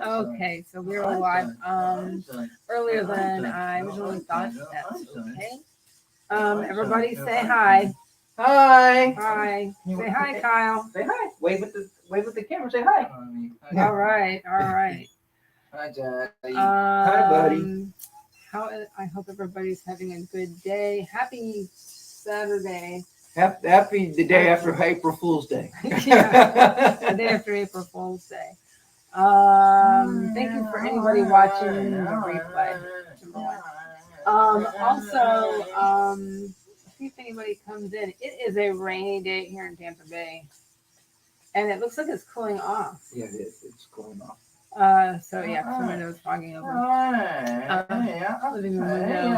Okay, so we're live earlier than I originally thought. That's okay. Everybody say hi. Hi. Hi. Say hi, Kyle. Say hi. Wave with the camera. Say hi. All right. Hi, Hi, buddy. I hope everybody's having a good day. Happy Saturday. Happy the day after April Fool's Day. Yeah, the day after April Fool's Day. Thank you for anybody watching the replay. See if anybody comes in. It is a rainy day here in Tampa Bay, and it looks like it's cooling off. Yeah, it is. It's cooling off. So yeah, the window's fogging over. Living room window.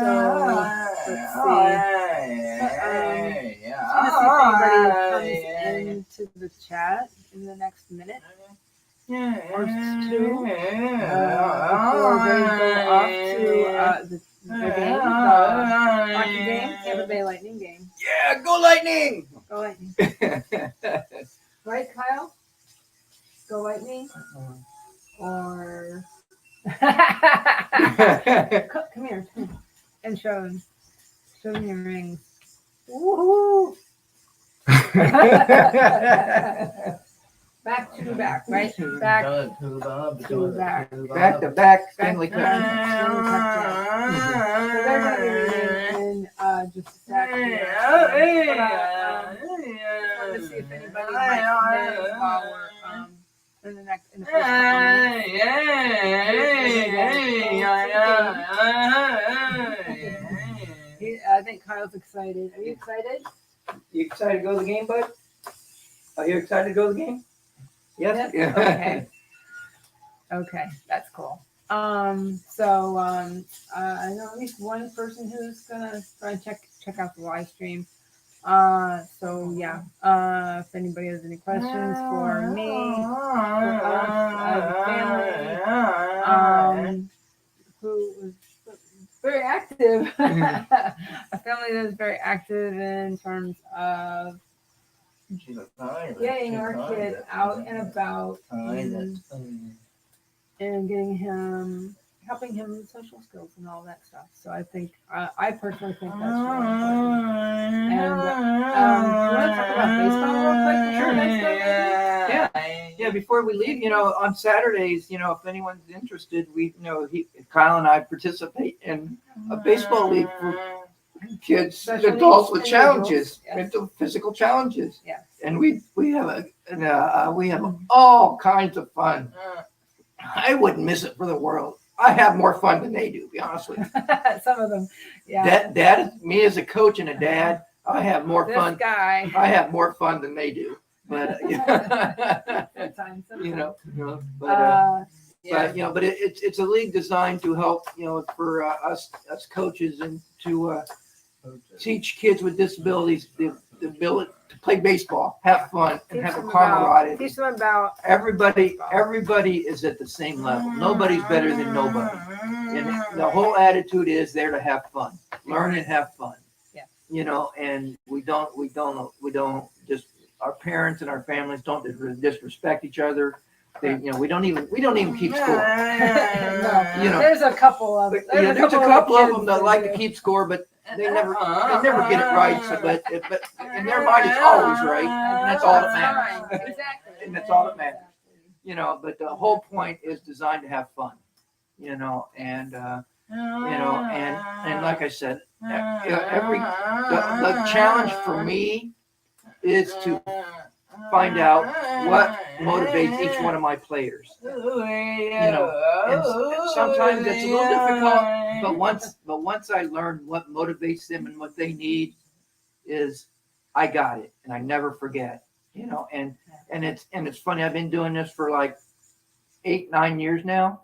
So let's see. Let's see if anybody comes into the chat in the next minute or two before they go off to the game, hockey game, Tampa Bay Lightning game. Yeah, go Lightning! Go Lightning. Right, Kyle? Go Lightning? Or come here and show them your rings. Woohoo! Back to back, right? Back to back. Back to back. Stanley Cup. So they're going to be reading in just a second. Let's see if anybody might come in while we're in the first couple minutes. I think Kyle's excited. Are you excited? You excited to go to the game, bud? Are you excited to go to the game? Yes. Yeah. Okay, that's cool. I know at least one person who's gonna try and check out the live stream. If anybody has any questions for me, for us as a family, who was very active, a family that is very active in terms of getting our kid out and about and helping him with social skills and all that stuff. So I think, I personally think that's really important. And you want to talk about baseball real quick? Sure. Yeah. Before we leave, on Saturdays, if anyone's interested, Kyle and I participate in a baseball league for kids, adults with challenges, mental, physical challenges. Yeah. And we have all kinds of fun. I wouldn't miss it for the world. I have more fun than they do, to be honest with you. Some of them, yeah. Dad, me as a coach and a dad, I have more fun. Guy. I have more fun than they do. But sometimes. But it's a league designed to help, for us coaches and to teach kids with disabilities the ability to play baseball, have fun, and have a camaraderie. Teach them about everybody is at the same level. Nobody's better than nobody. And the whole attitude is there to have fun, learn and have fun. Yeah. And we don't just, our parents and our families don't disrespect each other. We don't even keep score. There's a couple of them. There's a couple of them that like to keep score, but they never get it right. So, but in their mind, it's always right, and that's all that matters. Exactly. And that's all that matters. But the whole point is designed to have fun. And like I said, the challenge for me is to find out what motivates each one of my players. And sometimes it's a little difficult, but once I learn what motivates them and what they need, is I got it, and I never forget. And it's funny. I've been doing this for like 8-9 years now,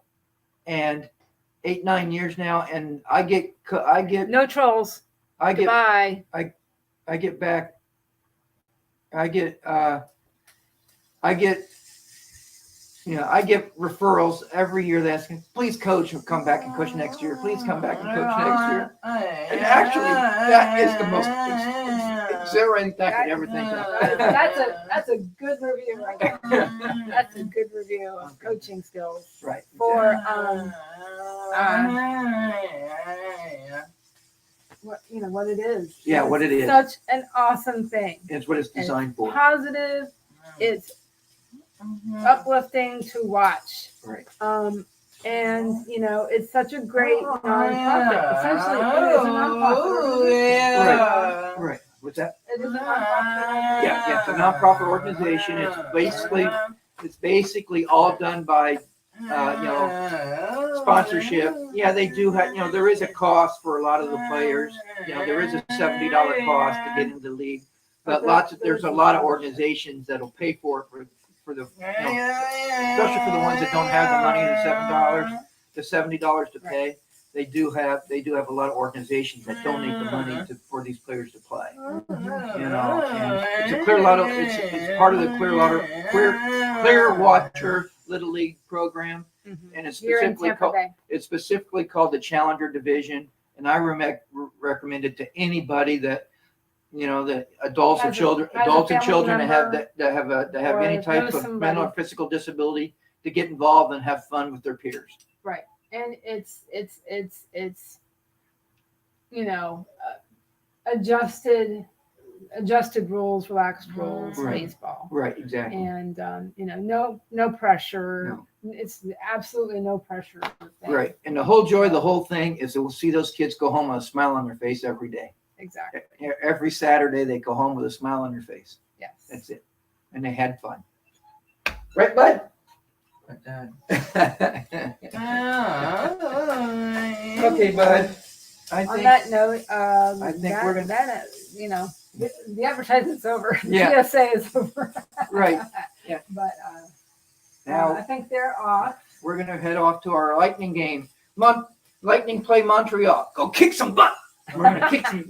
and I get no trolls. I get referrals every year that asking, please coach and come back and coach next year. Please come back and coach next year. And actually, that is the most, Sarah ain't that could ever think of. That's a good review right there. That's a good review of coaching skills. Right. For what it is. Yeah, what it is. Such an awesome thing. It's what it's designed for. Positive. It's uplifting to watch. Right. And it's such a great nonprofit. Essentially, it is a nonprofit. Right. What's that? It is a nonprofit. Yeah, it's a nonprofit organization. It's basically all done by sponsorship. Yeah, they do have, there is a cost for a lot of the players. There is a $70 cost to get into the league, but there's a lot of organizations that'll pay for it for the, especially for the ones that don't have the money, the $70 to pay. They do have a lot of organizations that donate the money for these players to play. And it's a it's part of the Clear Watcher Little League program, and it's specifically called the Challenger Division. And I recommend it to anybody that the adults and children that have any type of mental or physical disability to get involved and have fun with their peers. Right. And it's adjusted rules, relaxed rules, baseball. Right, exactly. And no pressure. No. It's absolutely no pressure. Right. And the whole joy of the whole thing is that we'll see those kids go home with a smile on their face every day. Exactly. Every Saturday they go home with a smile on their face. Yes. That's it. And they had fun. Right, bud? Okay, bud. On that note, I think we're gonna. The advertisement's over. Yeah. PSA is over. Right. Yeah. But now I think they're off. We're gonna head off to our Lightning game. Lightning play Montreal. Go kick some butt. We're gonna kick some.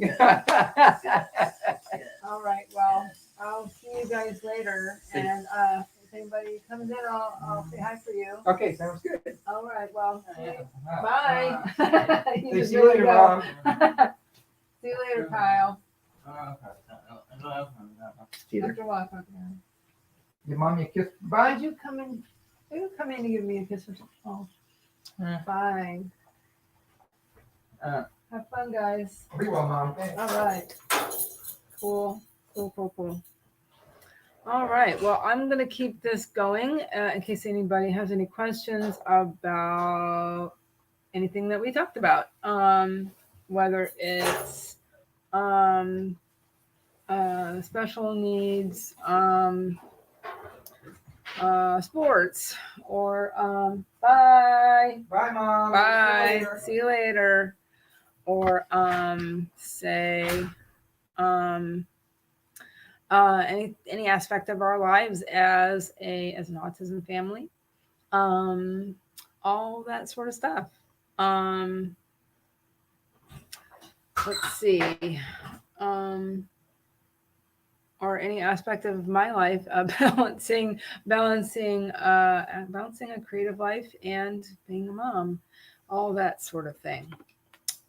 All right. Well, I'll see you guys later. And if anybody comes in, I'll say hi for you. Okay, sounds good. All right. Well, bye. See you later, Mom. See you later, Kyle. Either. After walk. Give Mommy a kiss. Bye. Did you come in? Did you come in to give me a kiss or something? Oh, fine. Have fun, guys. Be well, Mom. All right. Cool. All right. Well, I'm going to keep this going in case anybody has any questions about anything that we talked about. Whether it's special needs, sports, or bye. Bye, Mom. Bye. See you later. Or say any aspect of our lives as an autism family, all that sort of stuff. Let's see, or any aspect of my life, balancing a creative life and being a mom, all that sort of thing.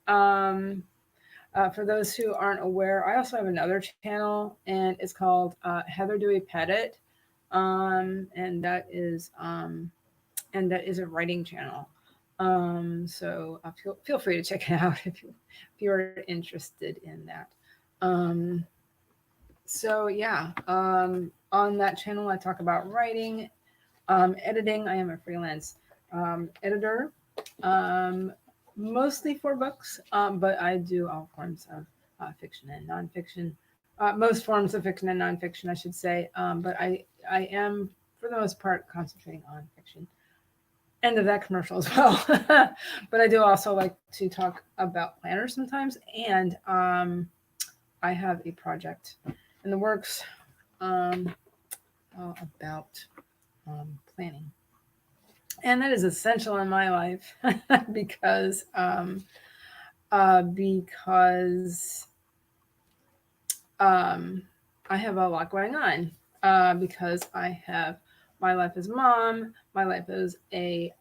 For those who aren't aware, I also have another channel, and it's called Heather Dewey Pettit, and that is a writing channel. So feel free to check it out if you're interested in that. So yeah, on that channel I talk about writing, editing. I am a freelance editor. Mostly for books, but I do all forms of fiction and nonfiction. Most forms of fiction and nonfiction, I should say. But I am, for the most part, concentrating on fiction. End of that commercial as well. But I do also like to talk about planners sometimes. And I have a project in the works about planning. And that is essential in my life because I have a lot going on because I have my life as mom, my life as a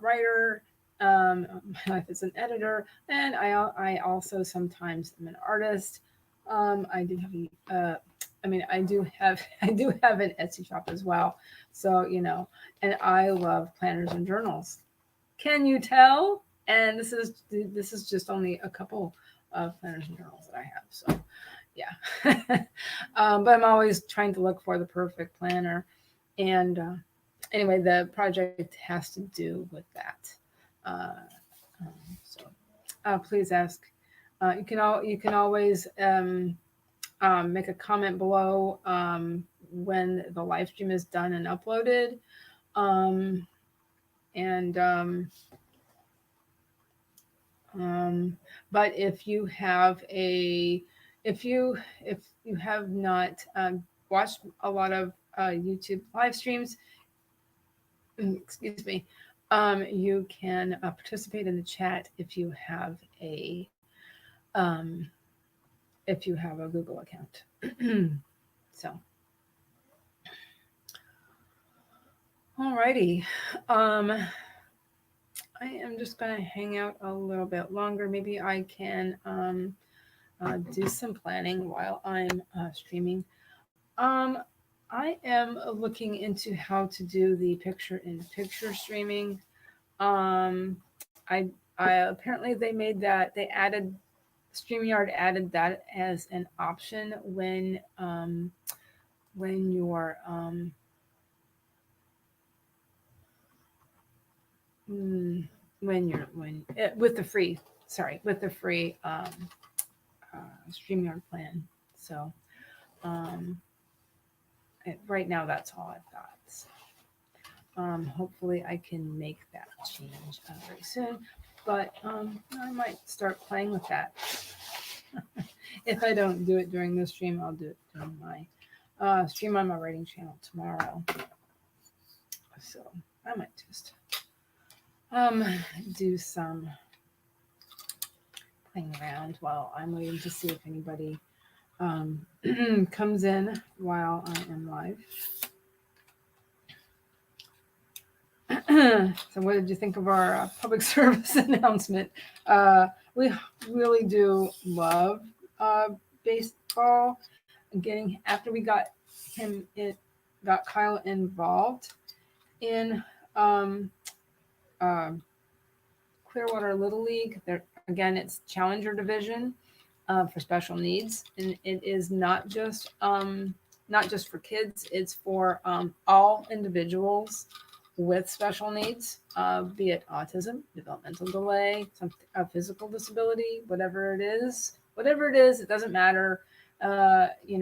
writer, my life as an editor, and I also sometimes am an artist. I do have I do have I do have an Etsy shop as well. So, and I love planners and journals. Can you tell? And this is just only a couple of planners and journals that I have. So, yeah. But I'm always trying to look for the perfect planner. And anyway, the project has to do with that. Uh, so please ask. You can always make a comment below when the live stream is done and uploaded. Um, and but if you have not watched a lot of YouTube live streams, excuse me, you can participate in the chat um, if you have a Google account. So, alrighty. I am just going to hang out a little bit longer. Maybe I can do some planning while I'm streaming. I am looking into how to do the picture-in-picture streaming. I apparently they added StreamYard added that as an option when you're with the free StreamYard plan. So right now that's all I've got. So, hopefully I can make that change very soon, but I might start playing with that. If I don't do it during this stream, I'll do it during my stream on my writing channel tomorrow. So I might just do some playing around while I'm waiting to see if anybody comes in while I am live. So what did you think of our public service announcement? We really do love baseball. After we got Kyle involved in Clearwater Little League. Again, it's Challenger Division for special needs, and it is not just for kids. It's for all individuals with special needs, be it autism, developmental delay, a physical disability, whatever it is, it doesn't matter. And you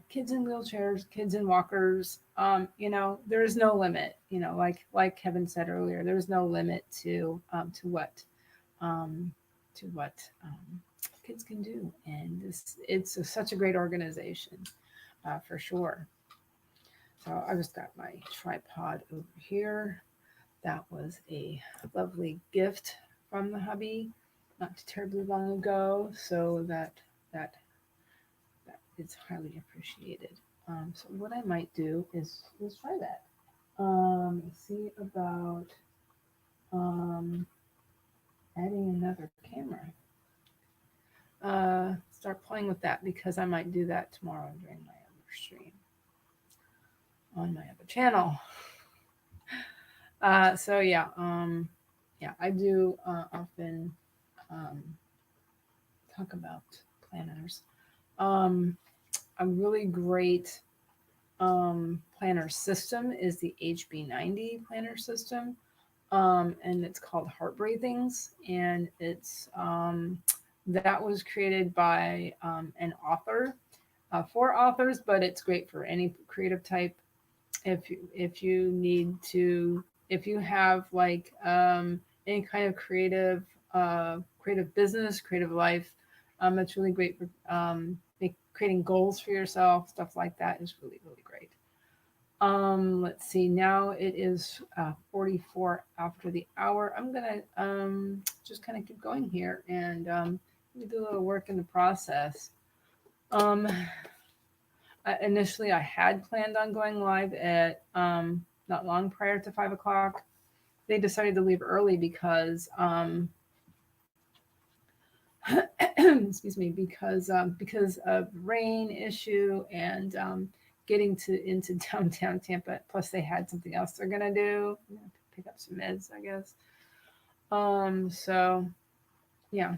kids in wheelchairs, kids in walkers, there is no limit, like Kevin said earlier, there's no limit to what kids can do. And it's such a great organization, for sure. So I just got my tripod over here. That was a lovely gift from the hubby not too terribly long ago, so that it's highly appreciated. So what I might do is try that. See about adding another camera. Start playing with that, because I might do that tomorrow during my other stream on my other channel. So yeah, I do often talk about planners. A really great planner system is the HB90 planner system, and it's called Heart Breathings, and it's that was created by an author, 4 authors, but it's great for any creative type. If you have like any kind of creative business, creative life, it's really great for creating goals for yourself. Stuff like that is really, really great. Let's see, now it is 44 after the hour. I'm gonna just kind of keep going here and do a little work in the process. Initially I had planned on going live at not long prior to 5 o'clock. they decided to leave early because excuse me, because of rain issue and getting into downtown Tampa. Plus, they had something else they're gonna do, pick up some meds, I guess. So yeah.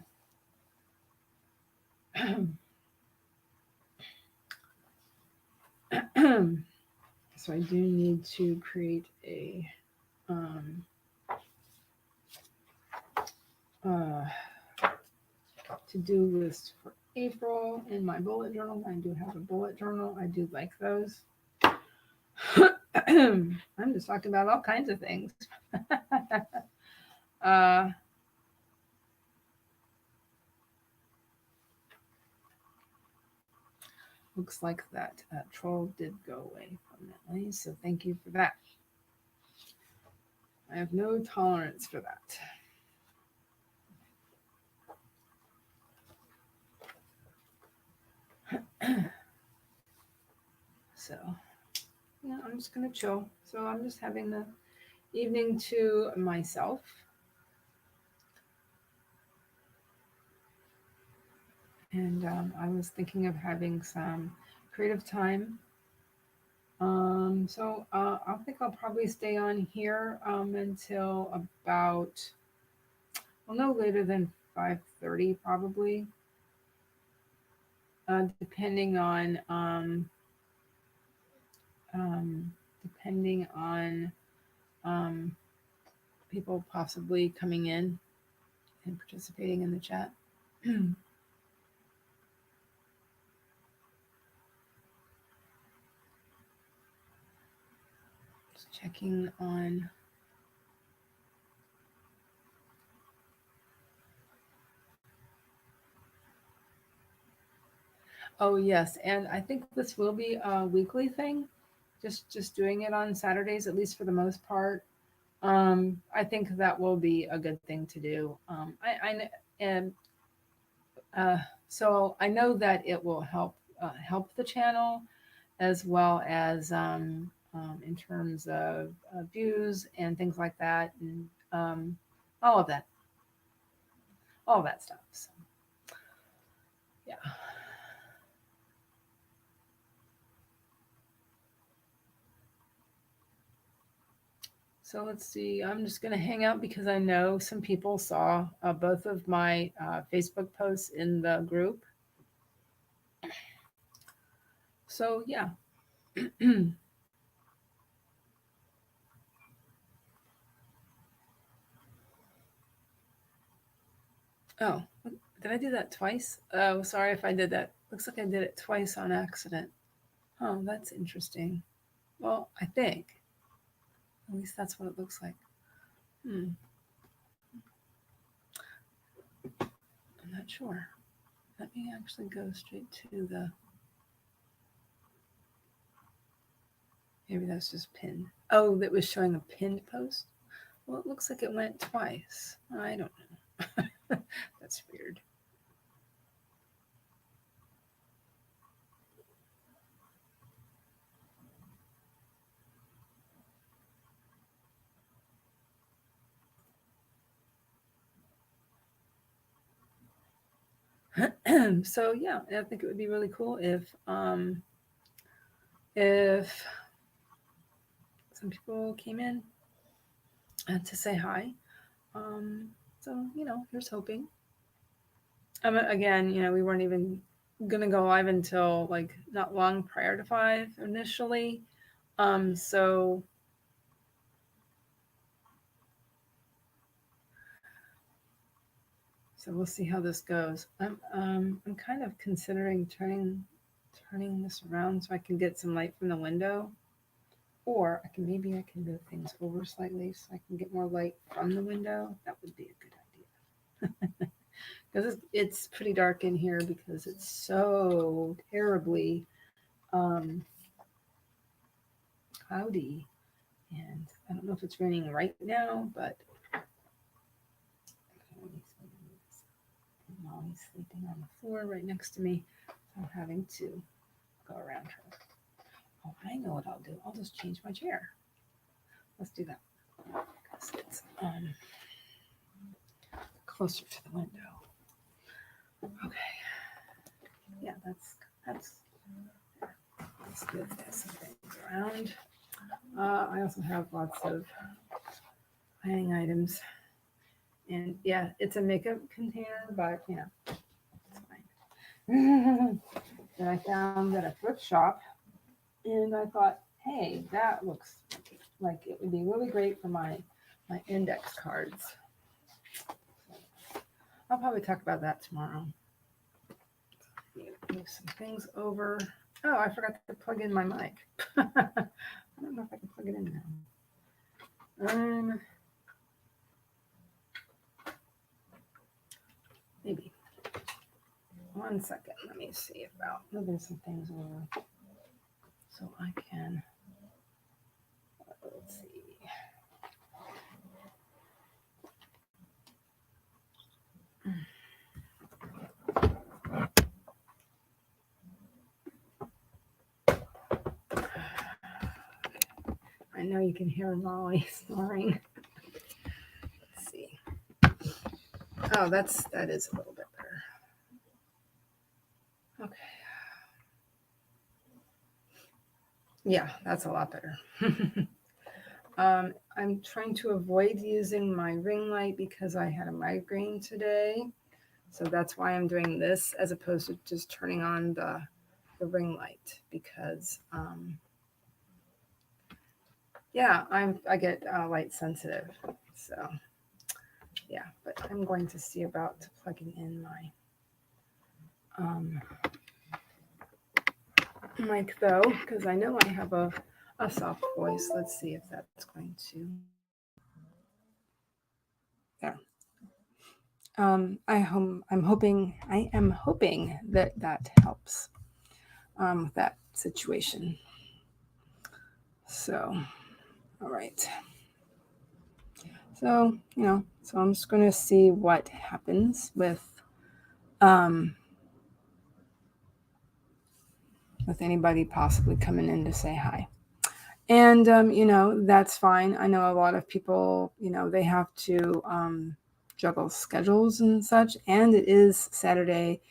So I do need to create a to-do list for April in my bullet journal. I do have a bullet journal. I do like those. I'm just talking about all kinds of things. Looks like that troll did go away permanently, so thank you for that. I have no tolerance for that. So, yeah, I'm just gonna chill. So I'm just having the evening to myself. And I was thinking of having some creative time. So I think I'll probably stay on here until about, well, no later than 5:30 probably, depending on people possibly coming in and participating in the chat. Just checking on. Oh yes, and I think this will be a weekly thing. Just doing it on Saturdays, at least for the most part. I think that will be a good thing to do. So I know that it will help the channel, as well as in terms of views and things like that, and all of that stuff. So, yeah. So let's see. I'm just going to hang out because I know some people saw both of my Facebook posts in the group. So yeah. Oh, did I do that twice? Oh, sorry if I did that. Looks like I did it twice on accident. Oh, that's interesting. Well, I think. At least that's what it looks like. I'm not sure. Let me actually go straight to the. Maybe that's just pinned. Oh, that was showing a pinned post? Well, it looks like it went twice. I don't know. That's weird. So yeah, I think it would be really cool if some people came in to say hi. So here's hoping. Again, we weren't even gonna go live until like not long prior to 5 initially. So we'll see how this goes. I'm kind of considering turning this around so I can get some light from the window, or I can move things over slightly so I can get more light from the window. That would be a good idea. Because it's pretty dark in here because it's so terribly cloudy, and I don't know if it's raining right now, but Mommy's sleeping on the floor right next to me, so I'm having to go around her. Oh, I know what I'll do. I'll just change my chair. Let's do that. it's closer to the window. Okay. Yeah, that's let's move some things around. I also have lots of hanging items, and yeah, it's a makeup container, but you know, it's fine. That I found at a thrift shop, and I thought, hey, that looks like it would be really great for my index cards. I'll probably talk about that tomorrow. Move some things over. Oh, I forgot to plug in my mic. I don't know if I can plug it in now. Maybe. 1 second. Let me see about moving some things over so I can. Let's see. I know you can hear Molly snoring. Let's see. Oh, that is a little bit better. Okay. Yeah, that's a lot better. I'm trying to avoid using my ring light because I had a migraine today. So that's why I'm doing this as opposed to just turning on the ring light because, yeah, I get light sensitive. So, yeah, but I'm going to see about plugging in my mic though, because I know I have a soft voice. Let's see if that's going to. There. I am hoping that helps with that situation. So, all right. So, so I'm just going to see what happens with anybody possibly coming in to say hi. And, that's fine. I know a lot of people, they have to juggle schedules and such. And it is Saturday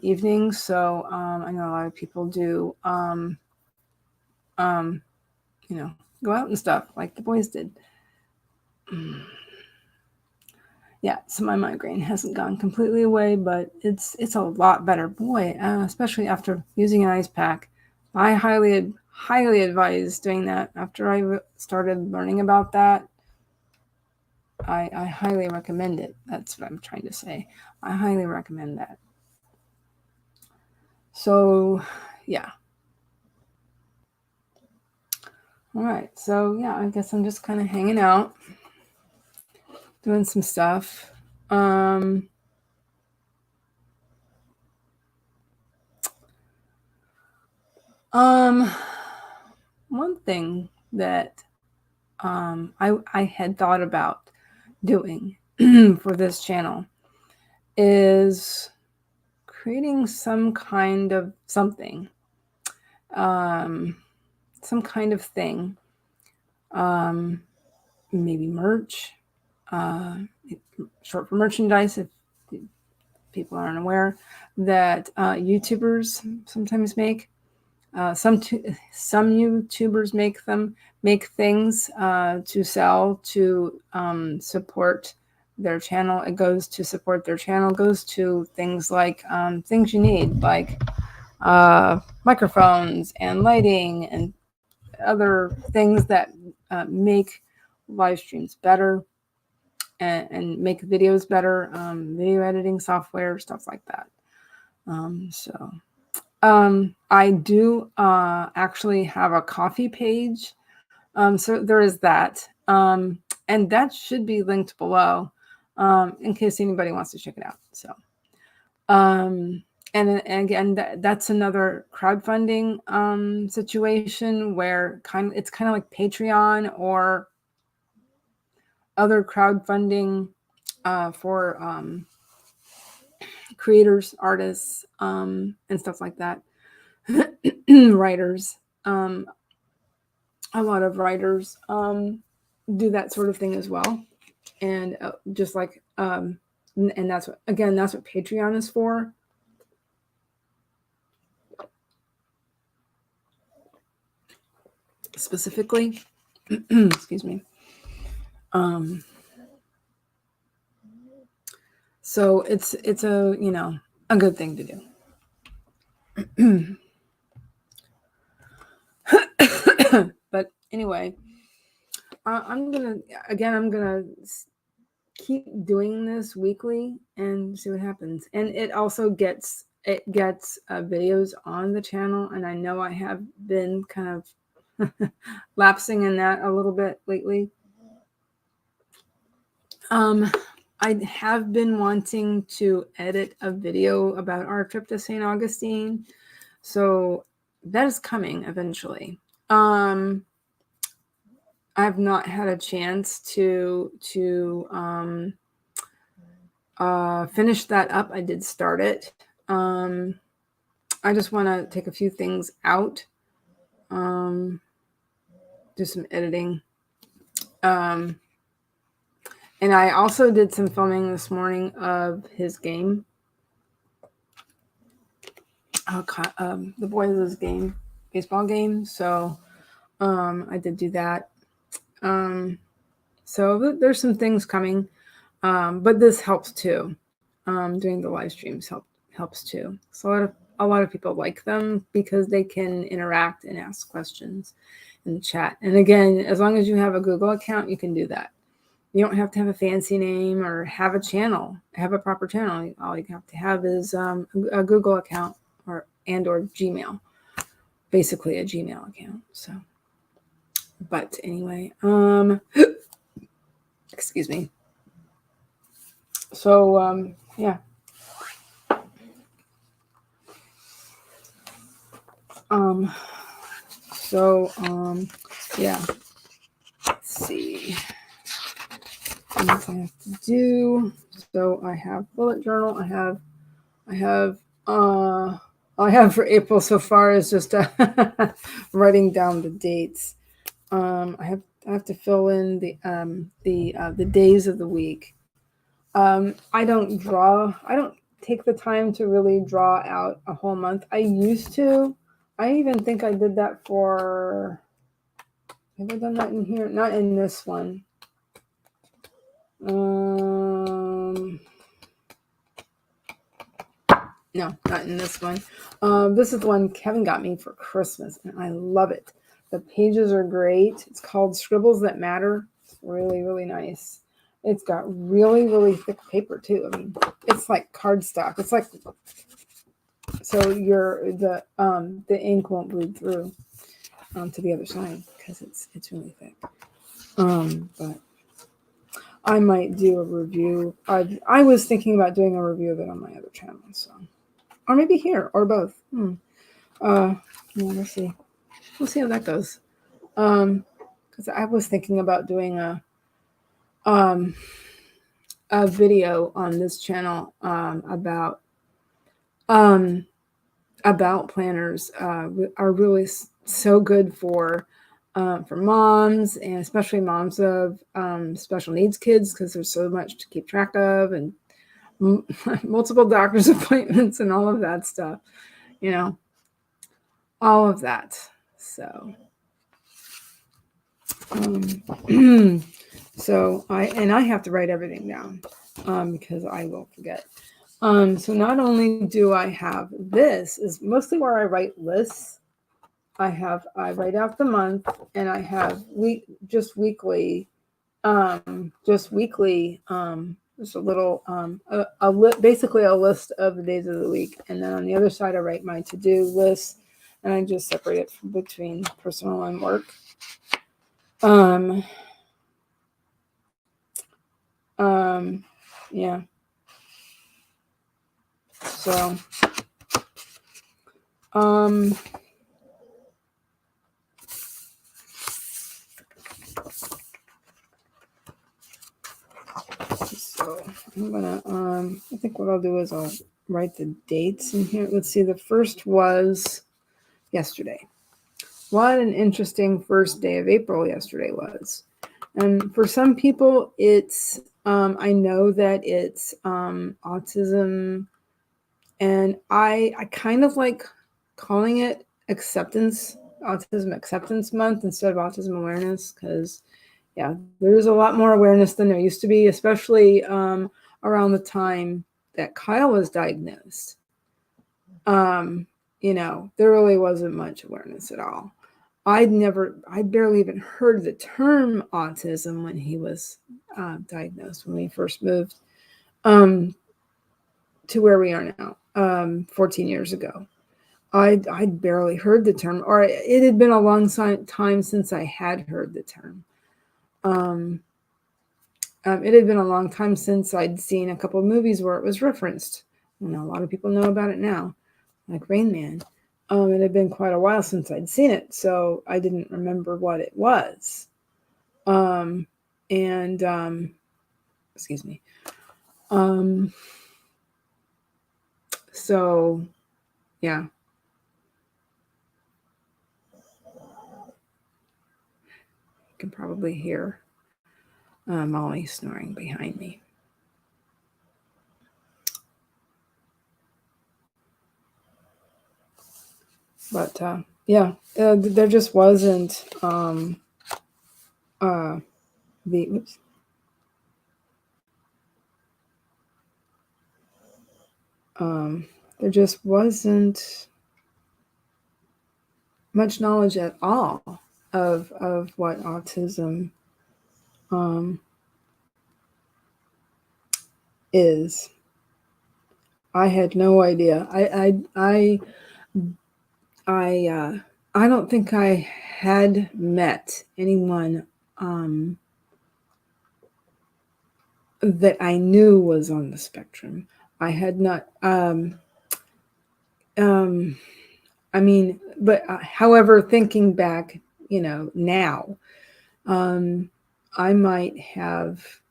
evening. So I know a lot of people do, go out and stuff like the boys did. Yeah, so my migraine hasn't gone completely away, but it's a lot better. Boy, especially after using an ice pack. I highly advise doing that. After I started learning about that, I highly recommend it. That's what I'm trying to say. I highly recommend that. So, yeah. All right. So, yeah, I guess I'm just kind of hanging out, doing some stuff. One thing that I had thought about doing for this channel is creating some kind of something, some kind of thing, maybe merch, short for merchandise if people aren't aware, that YouTubers sometimes make. Some YouTubers make things to sell to support their channel. It goes to support their channel, goes to things like things you need, like microphones and lighting and other things that make live streams better and make videos better, video editing software, stuff like that. I do actually have a coffee page. So there is that. And that should be linked below in case anybody wants to check it out. So, and again, that's another crowdfunding situation where it's kind of like Patreon or other crowdfunding for creators, artists, and stuff like that. Writers, a lot of writers. do that sort of thing as well. And just like, and that's what Patreon is for. Specifically, excuse me. So it's a, you know, a good thing to do. But anyway, I'm gonna keep doing this weekly and see what happens. And it also gets videos on the channel, and I know I have been kind of lapsing in that a little bit lately. I have been wanting to edit a video about our trip to St. Augustine, so that is coming eventually. I have not had a chance to finish that up. I did start it. I just want to take a few things out, do some editing. And I also did some filming this morning of his game. The boys' game, baseball game. So I did do that. So there's some things coming, but this helps too. Doing the live streams helps too. So a lot of people like them because they can interact and ask questions in the chat. And again, as long as you have a Google account, you can do that. You don't have to have a fancy name or have a channel, have a proper channel. All you have to have is a Google account or Gmail, basically a Gmail account. So, but anyway, excuse me. So, yeah. Yeah. Let's see. Things I have to do. So I have bullet journal. I have for April so far is just writing down the dates. I have to fill in the days of the week. I don't take the time to really draw out a whole month. I used to. I even think I did that for. Have I done that in here? Not in this one. No, not in this one. This is the one Kevin got me for Christmas, and I love it. The pages are great. It's called Scribbles That Matter. It's really, really nice. It's got really, really thick paper too. I mean, it's like cardstock. It's like, so the ink won't bleed through to the other side because it's really thick. But I might do a review. I was thinking about doing a review of it on my other channel, so, or maybe here or both. Yeah, we'll see. We'll see how that goes. Because I was thinking about doing a video on this channel about planners. Are really so good for moms, and especially moms of special needs kids, because there's so much to keep track of, and multiple doctor's appointments and all of that stuff, you know, all of that. So so I have to write everything down because I will forget. So not only do I have this, is mostly where I write lists. I write out the month, and I have just weekly, just a little, basically a list of the days of the week. And then on the other side, I write my to-do list, and I just separate it between personal and work. Yeah. So, so I'm gonna, I think what I'll do is I'll write the dates in here. Let's see. The first was yesterday. What an interesting first day of April yesterday was. And for some people, it's, I know that it's autism, and I kind of like calling it autism acceptance month instead of autism awareness, because yeah, there's a lot more awareness than there used to be, especially around the time that Kyle was diagnosed. There really wasn't much awareness at all. I barely even heard the term autism when he was diagnosed, when we first moved to where we are now, 14 years ago. I'd barely heard the term, or it had been a long time since I had heard the term. It had been a long time since I'd seen a couple of movies where it was referenced. A lot of people know about it now, like Rain Man. It had been quite a while since I'd seen it, so I didn't remember what it was. Excuse me. So, yeah. You can probably hear Molly snoring behind me. But yeah, there just wasn't there just wasn't much knowledge at all of what autism is. I had no idea. I don't think I had met anyone that I knew was on the spectrum. I had not. But however, thinking back, now, I might have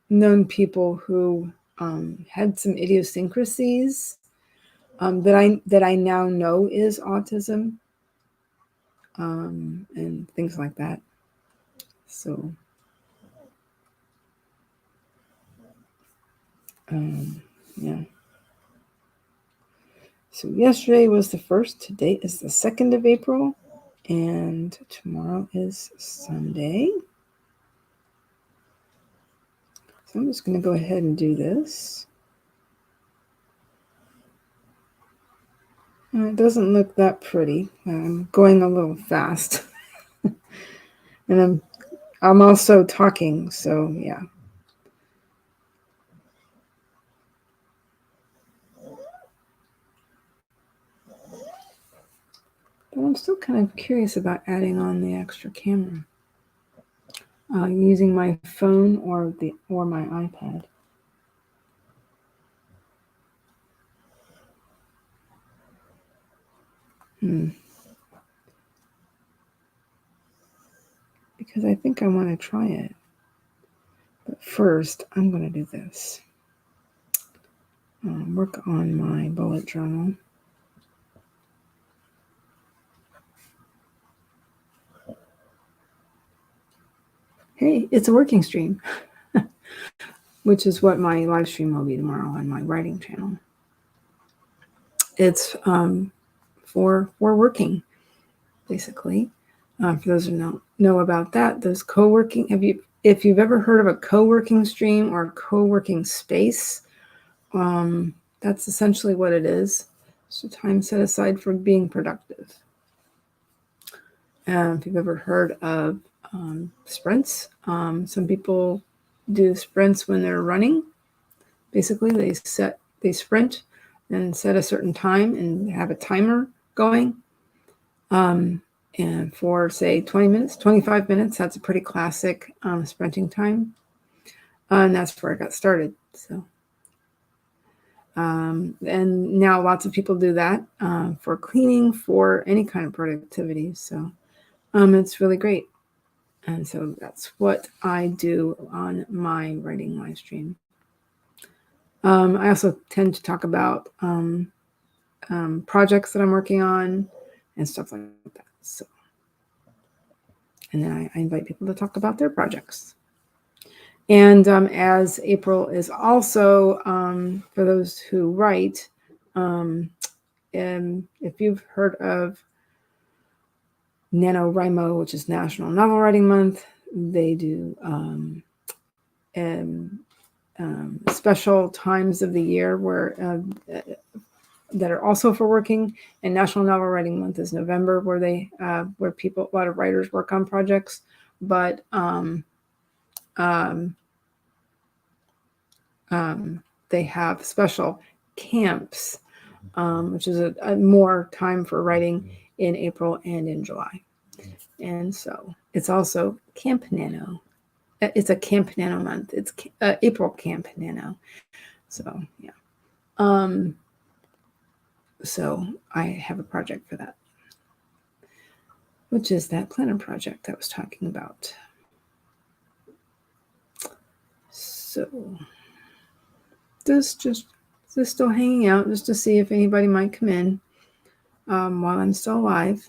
known people who had some idiosyncrasies that I now know is autism, and things like that. So, yeah. So yesterday was the 1st. Today is the 2nd of April, and tomorrow is Sunday. So I'm just going to go ahead and do this. It doesn't look that pretty. I'm going a little fast. And I'm also talking, so yeah. But I'm still kind of curious about adding on the extra camera, using my phone or my iPad. Because I think I want to try it. But first, I'm going to do this. Work on my bullet journal. Hey, it's a working stream, which is what my live stream will be tomorrow on my writing channel. It's for working, basically. For those who don't know about that, those co-working, if you've ever heard of a co-working stream or a co-working space, that's essentially what it is. It's a time set aside for being productive. If you've ever heard of sprints, some people do sprints when they're running. Basically, they sprint and set a certain time and have a timer going. And for, say, 20 minutes, 25 minutes, that's a pretty classic sprinting time. And that's where I got started. So, and now lots of people do that for cleaning, for any kind of productivity. So it's really great. And so that's what I do on my writing live stream. I also tend to talk about projects that I'm working on and stuff like that. So, And then I invite people to talk about their projects. And as April is also, for those who write, and if you've heard of NaNoWriMo, which is National Novel Writing Month, they do special times of the year where that are also for working. And National Novel Writing Month is November, where they where a lot of writers work on projects. But they have special camps, which is a more time for writing in April and in July. And so it's also Camp Nano. It's a Camp Nano month. It's April Camp Nano. So yeah. So I have a project for that, which is that planner project I was talking about. So just still hanging out just to see if anybody might come in while I'm still alive.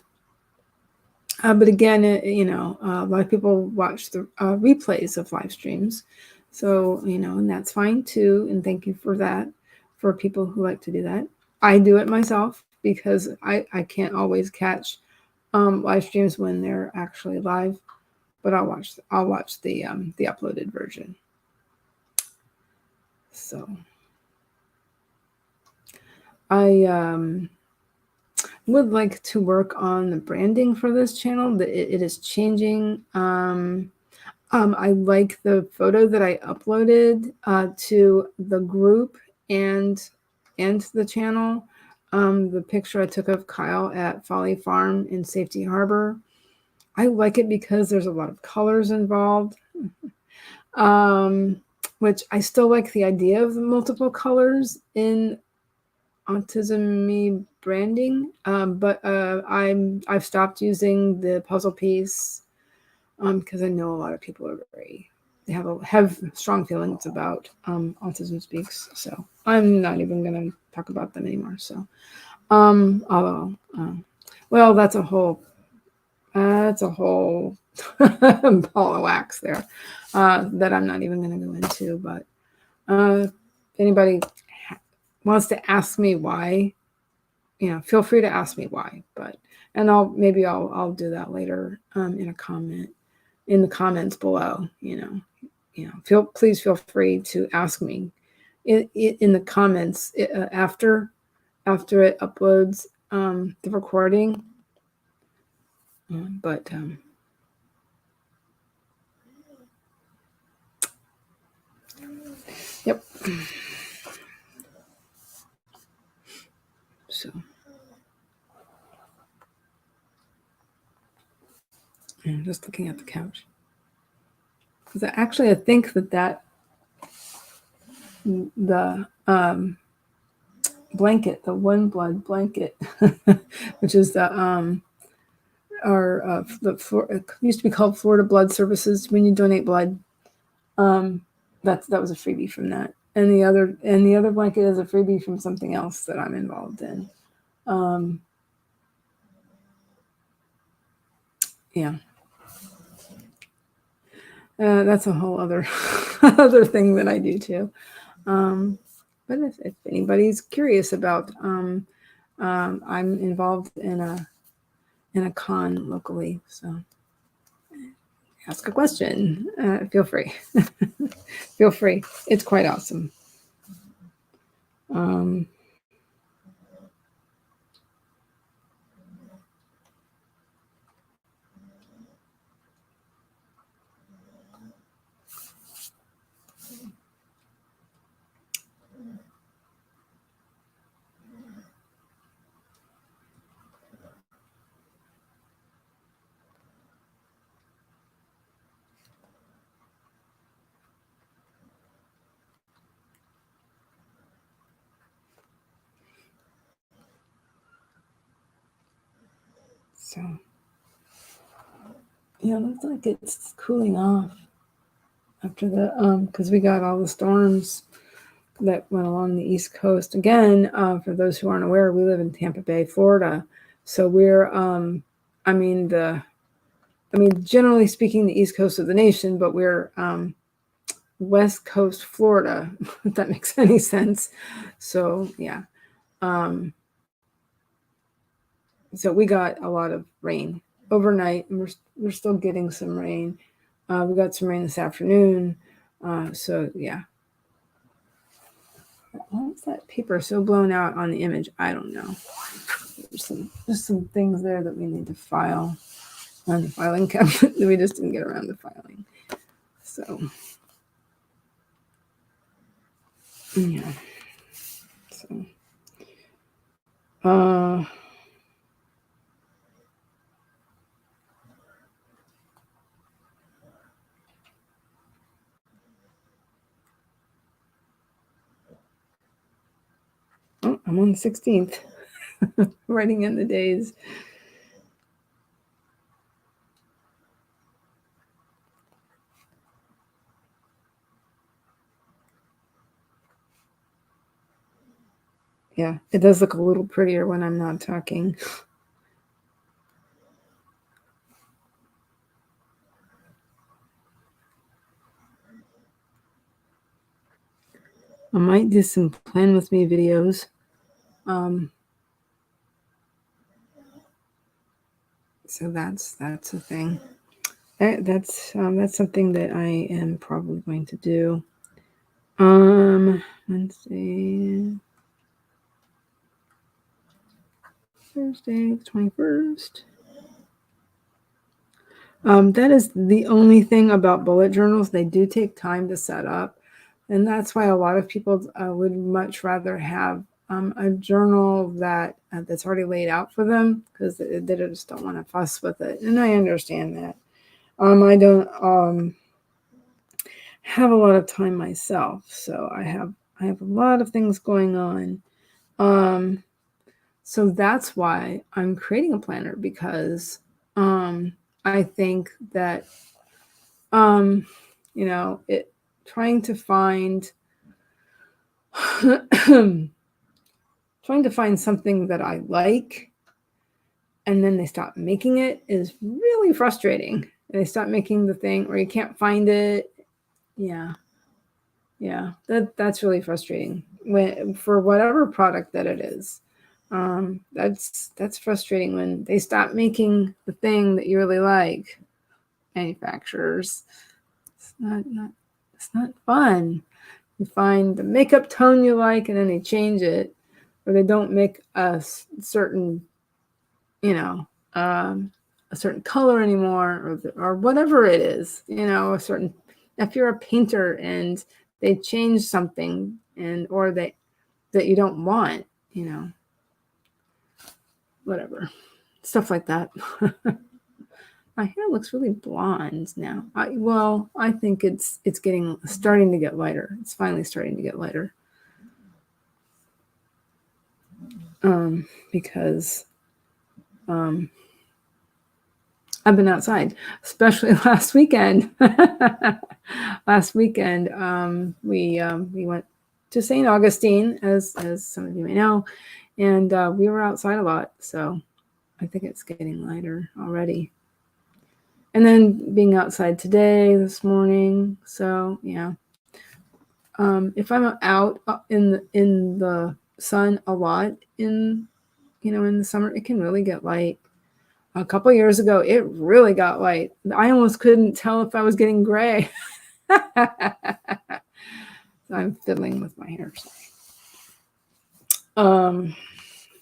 But again, a lot of people watch the replays of live streams. So, and that's fine too. And thank you for that, for people who like to do that. I do it myself because I can't always catch live streams when they're actually live, but I'll watch the uploaded version. So I would like to work on the branding for this channel. It is changing. I like the photo that I uploaded to the group and the channel. The picture I took of Kyle at Folly Farm in Safety Harbor. I like it because there's a lot of colors involved, which I still like the idea of the multiple colors in Autism-Me branding, but I've stopped using the puzzle piece because I know a lot of people are have strong feelings about Autism Speaks, so I'm not even going to talk about them anymore. So, although, well, that's a whole ball of wax there that I'm not even going to go into. But if anybody wants to ask me why, feel free to ask me why. And I'll do that later in a comment in the comments below. Please feel free to ask me in the comments after it uploads the recording. Yep. So I'm just looking at the couch because I think that the blanket, the One Blood blanket, which is it used to be called Florida Blood Services. When you donate blood, that was a freebie from that, and the other blanket is a freebie from something else that I'm involved in. Yeah. That's a whole other thing that I do too. But if anybody's curious about, I'm involved in a con locally, so ask a question. Feel free. Feel free. It's quite awesome. So, it looks like it's cooling off after the because we got all the storms that went along the East Coast. Again, for those who aren't aware, we live in Tampa Bay, Florida. So we're, the I mean, generally speaking, the East Coast of the nation, but we're West Coast Florida, if that makes any sense. So yeah. So we got a lot of rain overnight, and we're still getting some rain. We got some rain this afternoon. So yeah. Why is that paper so blown out on the image? I don't know. There's some things there that we need to file on the filing cabinet that we just didn't get around to filing. So yeah. So oh, I'm on the 16th, writing in the days. Yeah, it does look a little prettier when I'm not talking. I might do some plan with me videos. So that's a thing. That's something that I am probably going to do. Let's see. Thursday, the 21st. That is the only thing about bullet journals. They do take time to set up. And that's why a lot of people would much rather have a journal that's already laid out for them, because they just don't want to fuss with it. And I understand that. I don't have a lot of time myself, so I have a lot of things going on. So that's why I'm creating a planner, because I think that trying to find something that I like, and then they stop making it, is really frustrating. They stop making the thing, or you can't find it. Yeah, that's really frustrating for whatever product that it is. That's frustrating when they stop making the thing that you really like. Manufacturers, it's not fun. You find the makeup tone you like, and then they change it, or they don't make a certain, a certain color anymore, or whatever it is. A certain. If you're a painter and they change something, or that you don't want, whatever, stuff like that. My hair looks really blonde now. I think it's starting to get lighter. It's finally starting to get lighter. Because I've been outside, especially last weekend. Last weekend, we went to St. Augustine, as some of you may know, and we were outside a lot. So I think it's getting lighter already. And then being outside this morning. So yeah. If I'm out in the sun a lot in the summer, it can really get light. A couple years ago, it really got light. I almost couldn't tell if I was getting gray. I'm fiddling with my hair.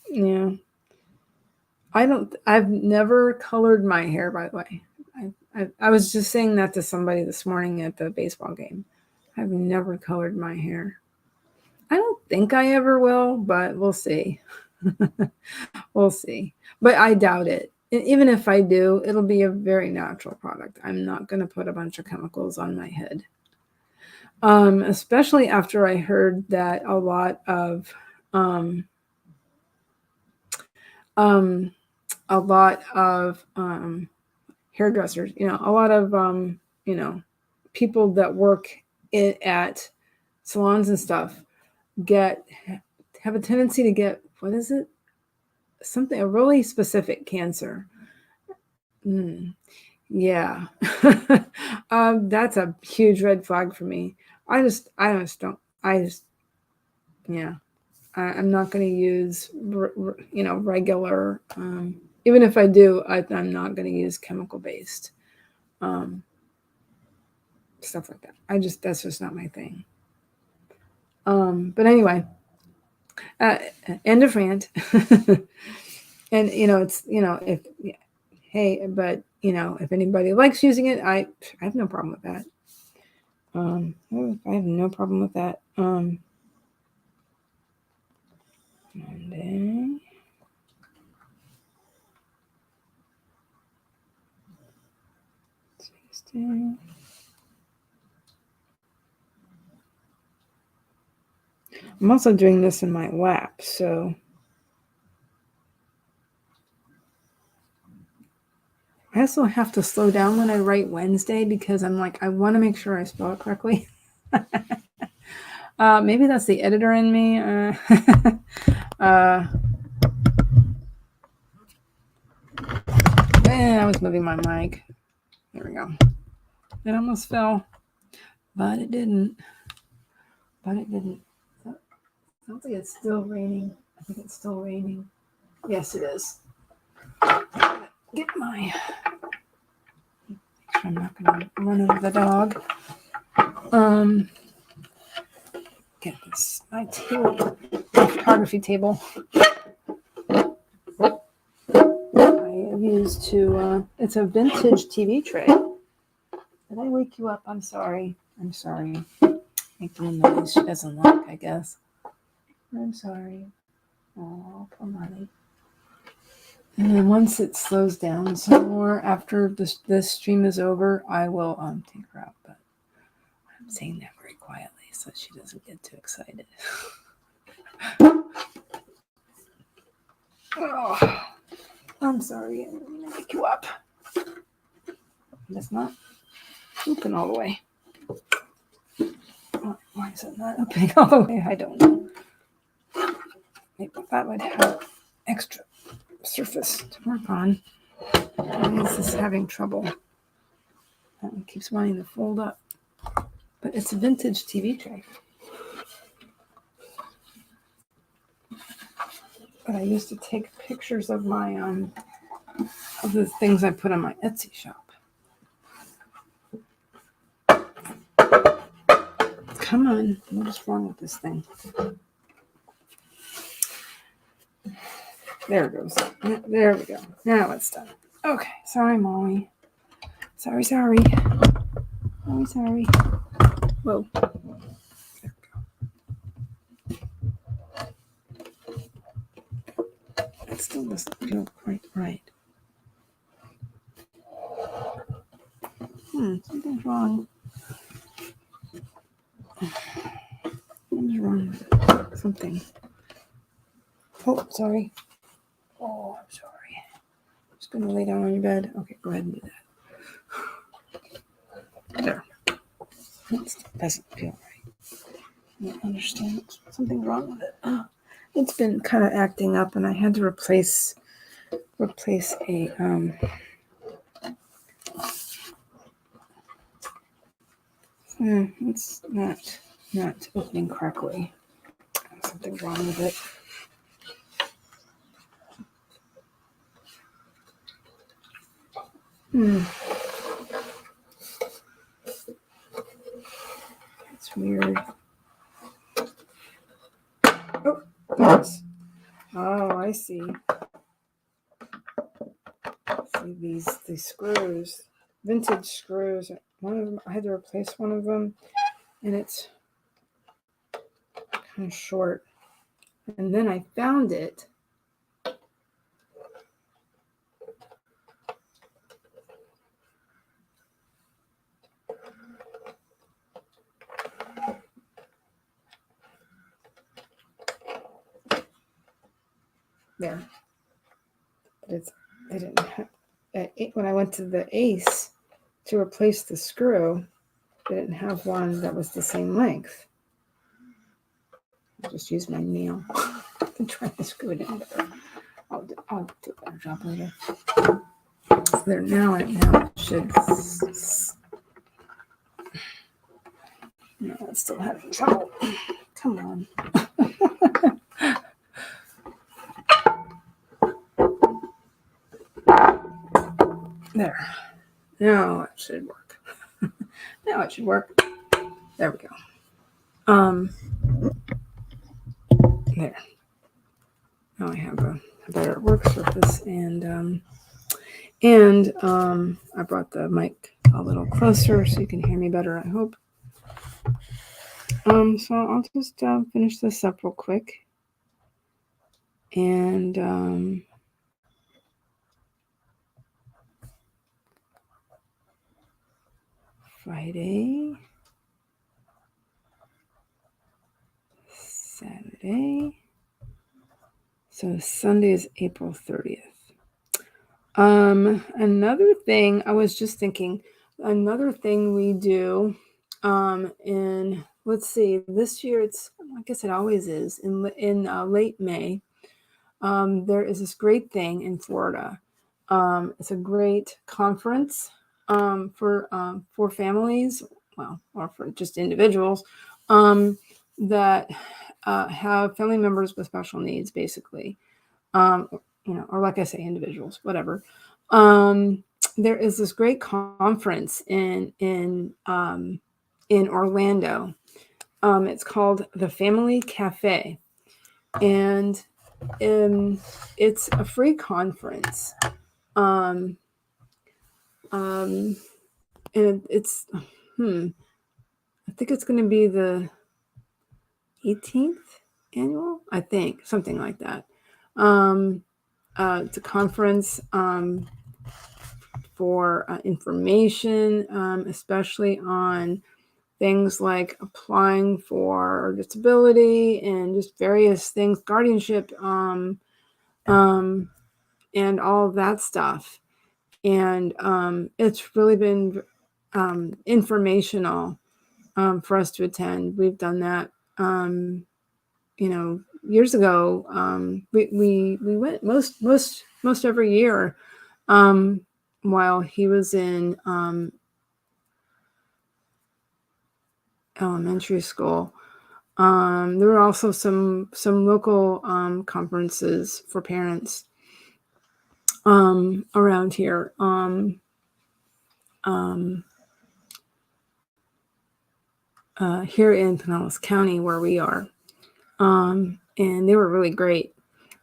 Yeah. I've never colored my hair, by the way. I was just saying that to somebody this morning at the baseball game. I've never colored my hair. I don't think I ever will, but we'll see. We'll see. But I doubt it. And even if I do, it'll be a very natural product. I'm not going to put a bunch of chemicals on my head. Especially after I heard that a lot of hairdressers, a lot of people that work at salons and stuff have a tendency to get, what is it? A really specific cancer. Yeah. That's a huge red flag for me. I just don't. Yeah. I'm not going to use, regular. Even if I do, I'm not going to use chemical based stuff like that. That's just not my thing. But anyway, end of rant. And it's if hey, but if anybody likes using it, I have no problem with that. I have no problem with that. Monday. Tuesday. I'm also doing this in my lap, so I also have to slow down when I write Wednesday because I'm like, I want to make sure I spell it correctly. Maybe that's the editor in me. I was moving my mic. There we go. It almost fell, but it didn't. Sounds like it's still raining. I think it's still raining. Yes, it is. Get my. I'm not going to run over the dog. Get this. My table. My photography table. I used to. It's a vintage TV tray. Did I wake you up? I'm sorry. Making a noise she doesn't like, I guess. I'm sorry. Oh, poor Marty. And then once it slows down some more after this stream is over, I will take her out. But I'm saying that very quietly so she doesn't get too excited. Oh, I'm sorry. I didn't mean to wake you up. It's not open all the way. Why is it not opening all the way? I don't know. Maybe that would have extra surface to work on. This is having trouble. That one keeps wanting to fold up. But it's a vintage TV tray. But I used to take pictures of my of the things I put on my Etsy shop. Come on, what is wrong with this thing? There it goes. There we go. Now it's done. Okay, sorry, Molly. Sorry. Whoa. It still doesn't feel quite right. Something's wrong. What's wrong with it? Something. Oh, sorry. Oh, I'm sorry. I'm just going to lay down on your bed. Okay, go ahead and do that. There. That doesn't feel right. I don't understand. Something's wrong with it. It's been kind of acting up, and I had to replace a it's not opening correctly. Something's wrong with it. It's weird. Oh, yes. Oh, I see. See these screws, vintage screws. One of them, I had to replace one of them, and it's kind of short. And then I found it. There. But they didn't have, when I went to the Ace to replace the screw, they didn't have one that was the same length. I'll just use my nail to try to screw it in better. I'll do a better job later. So there, now it should. No, it's still having trouble. Come on. There. Now it should work. Now it should work. There we go. There. Now I have a better work surface, and I brought the mic a little closer so you can hear me better, I hope. So I'll just finish this up real quick. And Friday, Saturday. So Sunday is April 30th. Another thing, I was just thinking, another thing we do in, let's see, this year it's, I guess it always is, in late May, there is this great thing in Florida. It's a great conference for families, well, or for just individuals that have family members with special needs, basically. Or like I say, individuals, whatever. There is this great conference in Orlando. It's called the Family Cafe, and it's a free conference. And it's I think it's going to be the 18th annual, I think, something like that. It's a conference for information, especially on things like applying for disability and just various things, guardianship, and all of that stuff. And it's really been informational for us to attend. We've done that, years ago. We went most every year while he was in elementary school. There were also some local conferences for parents around here. Here in Pinellas County, where we are, and they were really great.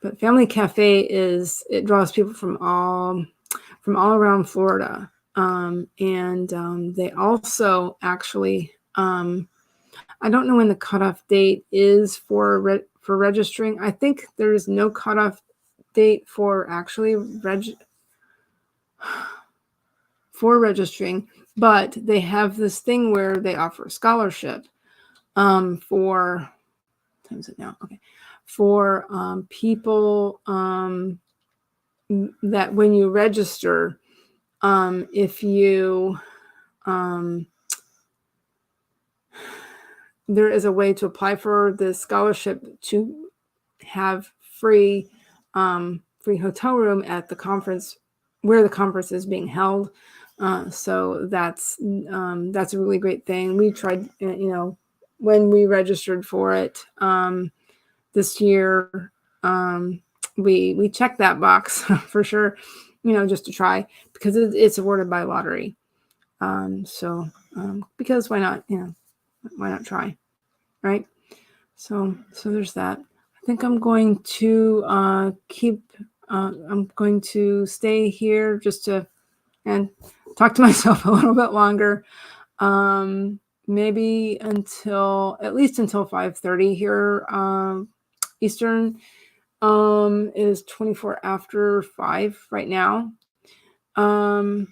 But Family Cafe it draws people from all around Florida, and they also actually, I don't know when the cutoff date is for registering. I think there is no cutoff date for actually registering, but they have this thing where they offer a scholarship for, what time is it now? Okay, for people that when you register, if you there is a way to apply for the scholarship to have free hotel room at the conference where the conference is being held. So that's a really great thing. We tried, when we registered for it this year, we checked that box for sure, just to try, because it's awarded by lottery. Because why not? Why not try, right? So there's that. I think I'm going to I'm going to stay here just to and talk to myself a little bit longer. Maybe at least until 5:30 here Eastern. It is 24 after 5 right now. But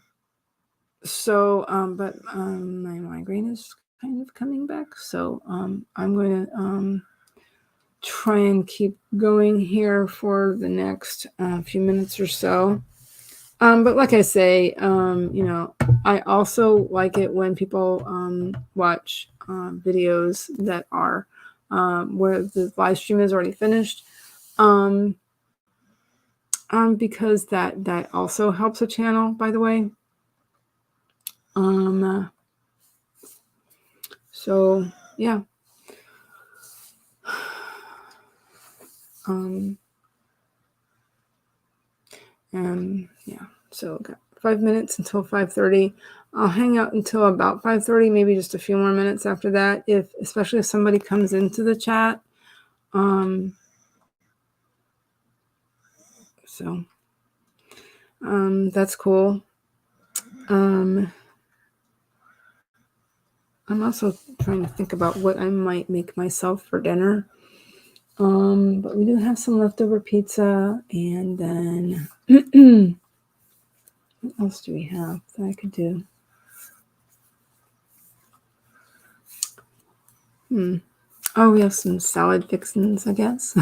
my migraine is kind of coming back, so I'm going to try and keep going here for the next few minutes or so. But like I say, I also like it when people watch videos that are where the live stream is already finished, because that also helps a channel, by the way. So yeah. Yeah. So got 5 minutes until 5:30. I'll hang out until about 5:30, maybe just a few more minutes after that, especially if somebody comes into the chat. So that's cool. I'm also trying to think about what I might make myself for dinner. But we do have some leftover pizza, and then what else do we have that I could do? Oh, we have some salad fixins, I guess.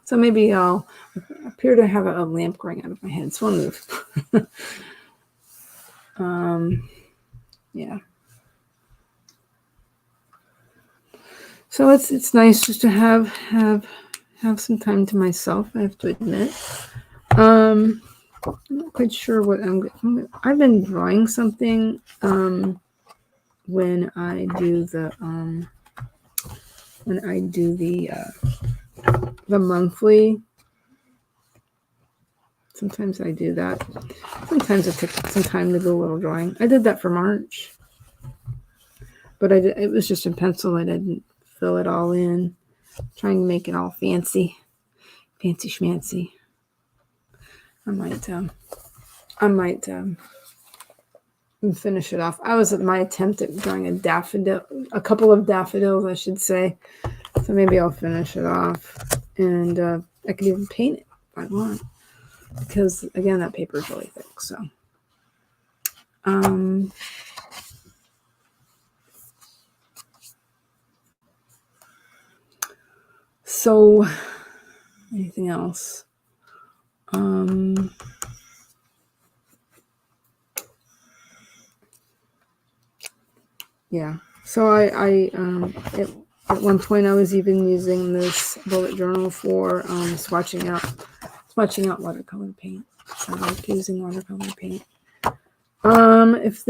So maybe I'll appear to have a lamp growing out of my head, so I'll move. Yeah. So it's nice just to have some time to myself, I have to admit. I'm not quite sure what I've been drawing something when I do the monthly. Sometimes I do that. Sometimes it takes some time to do a little drawing. I did that for March, but it was just in pencil. I didn't fill it all in, trying to make it all fancy schmancy. I might finish it off. I was at my attempt at drawing a couple of daffodils, I should say. So maybe I'll finish it off, and I could even paint it if I want, because again, that paper is really thick. So anything else? Yeah. So I at one point I was even using this bullet journal for swatching out watercolor paint. So I like using watercolor paint. If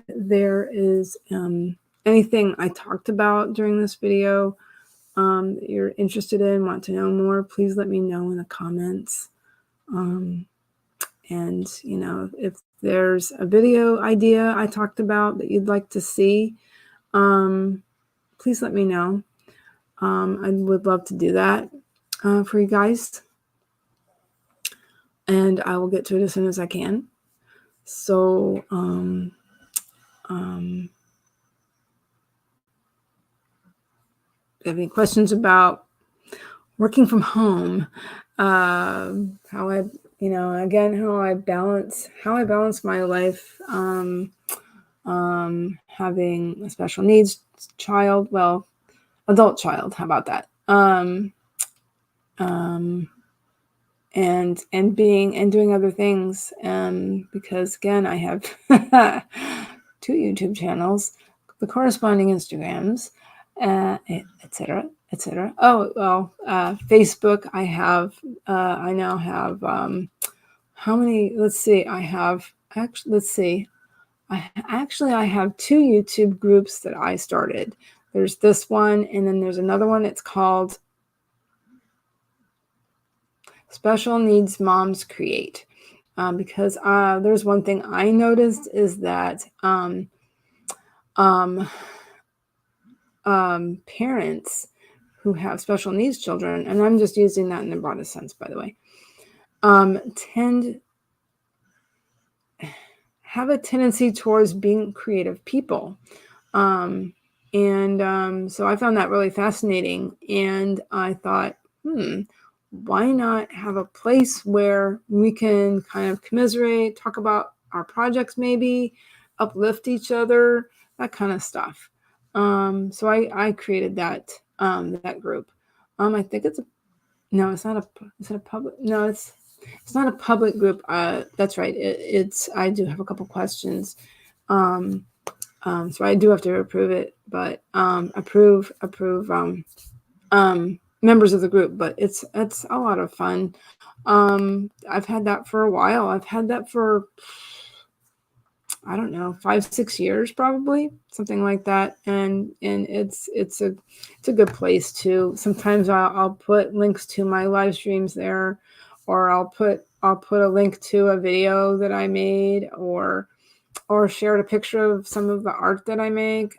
there is anything I talked about during this video that you're interested in, want to know more, please let me know in the comments. And if there's a video idea I talked about that you'd like to see, please let me know. I would love to do that for you guys, and I will get to it as soon as I can. So if you have any questions about working from home, how I balance my life, having a special needs child, adult child, how about that? And doing other things, because again, I have 2 YouTube channels, the corresponding Instagrams, etc. Oh, well, Facebook, I now have how many? Let's see. I have 2 YouTube groups that I started. There's this one, and then there's another one. It's called Special Needs Moms Create. Because there's one thing I noticed is that parents who have special needs children, and I'm just using that in the broadest sense, by the way, have a tendency towards being creative people. So I found that really fascinating, and I thought, why not have a place where we can kind of commiserate, talk about our projects, maybe uplift each other, that kind of stuff. So I created that group. I think it's not a public. No, it's not a public group. That's right. I do have a couple questions. So I do have to approve it, but approve members of the group. But it's a lot of fun. I've had that for a while. I've had that for I don't know, 5-6 years, probably something like that. And it's a good place to. Sometimes I'll put links to my live streams there, or I'll put a link to a video that I made, or shared a picture of some of the art that I make,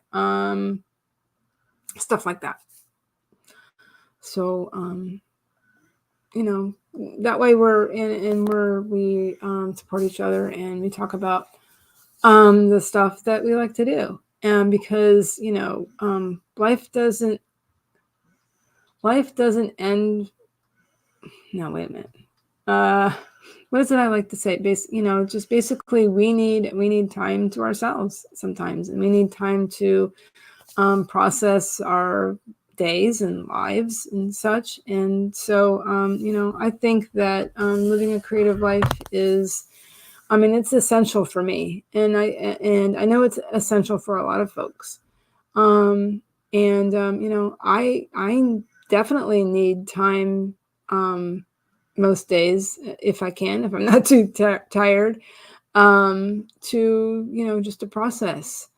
stuff like that. So that way we're in where we support each other, and we talk about the stuff that we like to do. And because life doesn't end. No, wait a minute. What is it I like to say? Just basically we need time to ourselves sometimes, and we need time to process our days and lives and such. And so I think that living a creative life is, it's essential for me, and I know it's essential for a lot of folks. I definitely need time most days, if I can, if I'm not too tired, to just to process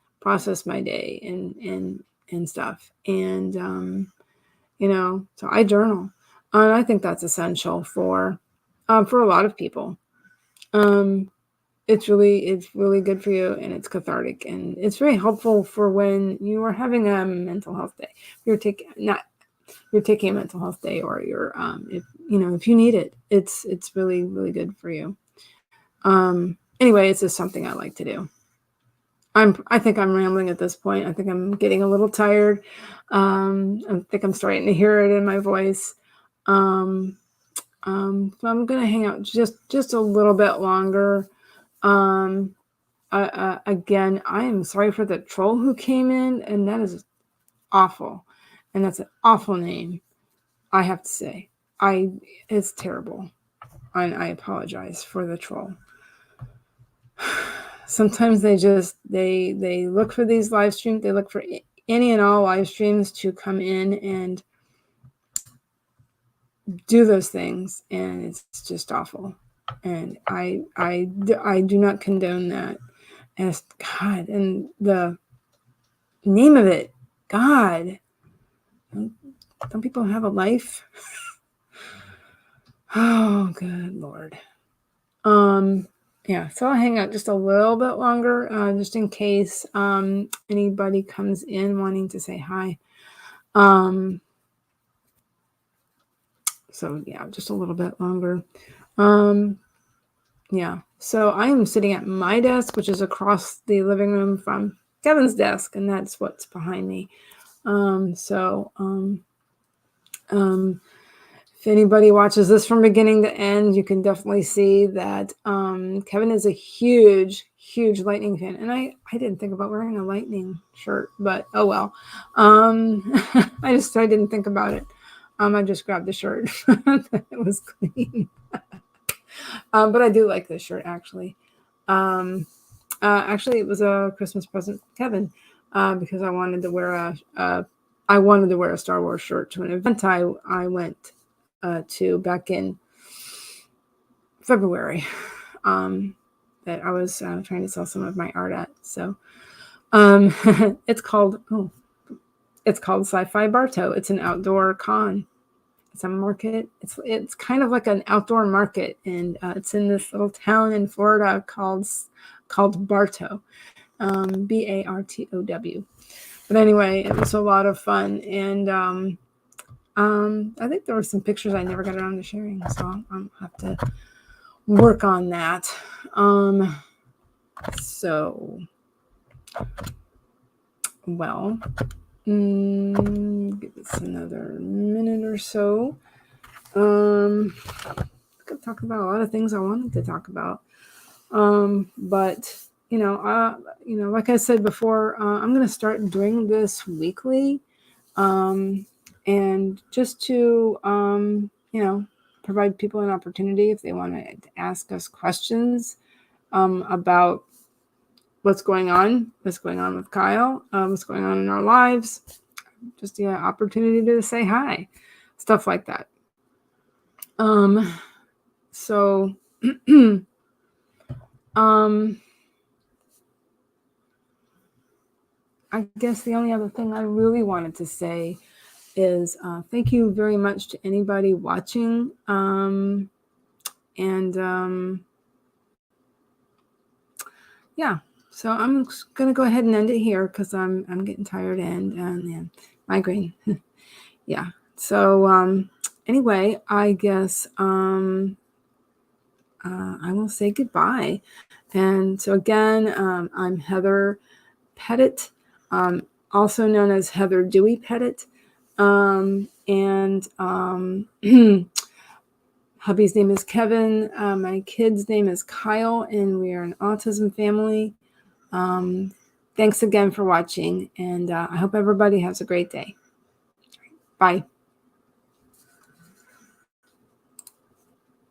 my day and stuff. And so I journal, and I think that's essential for a lot of people. It's really good for you, and it's cathartic, and it's very helpful for when you are having a mental health day. You're taking a mental health day, or you're if you need it, it's really, really good for you. Anyway, it's just something I like to do. I think I'm rambling at this point. I think I'm getting a little tired. I think I'm starting to hear it in my voice. So I'm gonna hang out just a little bit longer. Again, I am sorry for the troll who came in, and that is awful, and that's an awful name, I have to say. It's terrible, and I apologize for the troll. Sometimes they look for these live streams. They look for any and all live streams to come in and do those things, and it's just awful. And I do not condone that. And God, and the name of it, God. Don't people have a life? Oh, good Lord. Yeah, so I'll hang out just a little bit longer, just in case anybody comes in wanting to say hi. So yeah, just a little bit longer. Yeah, so I am sitting at my desk, which is across the living room from Kevin's desk, and that's what's behind me. If anybody watches this from beginning to end, you can definitely see that Kevin is a huge, huge Lightning fan. And I didn't think about wearing a Lightning shirt, but oh well. I didn't think about it. I just grabbed the shirt. It was clean. But I do like this shirt, actually. Actually, it was a Christmas present from Kevin, because I wanted to wear a Star Wars shirt to an event I went to back in February, that I was trying to sell some of my art at. So it's called Sci-Fi Bartow. It's an outdoor con. It's a market. It's kind of like an outdoor market, and it's in this little town in Florida called Bartow, Bartow. But anyway, it was a lot of fun, and I think there were some pictures I never got around to sharing, so I'll have to work on that. So, well, give this another minute or so. I could talk about a lot of things I wanted to talk about, but like I said before, I'm going to start doing this weekly, and just to provide people an opportunity if they want to ask us questions about what's going on with Kyle, what's going on in our lives, just the opportunity to say hi, stuff like that. So I guess the only other thing I really wanted to say is thank you very much to anybody watching. Yeah, so I'm going to go ahead and end it here because I'm getting tired and migraine. Yeah. So anyway, I guess I will say goodbye. And so again, I'm Heather Pettit, also known as Heather Dewey Pettit. Hubby's name is Kevin. My kid's name is Kyle, and we are an autism family. Thanks again for watching, and I hope everybody has a great day. Bye.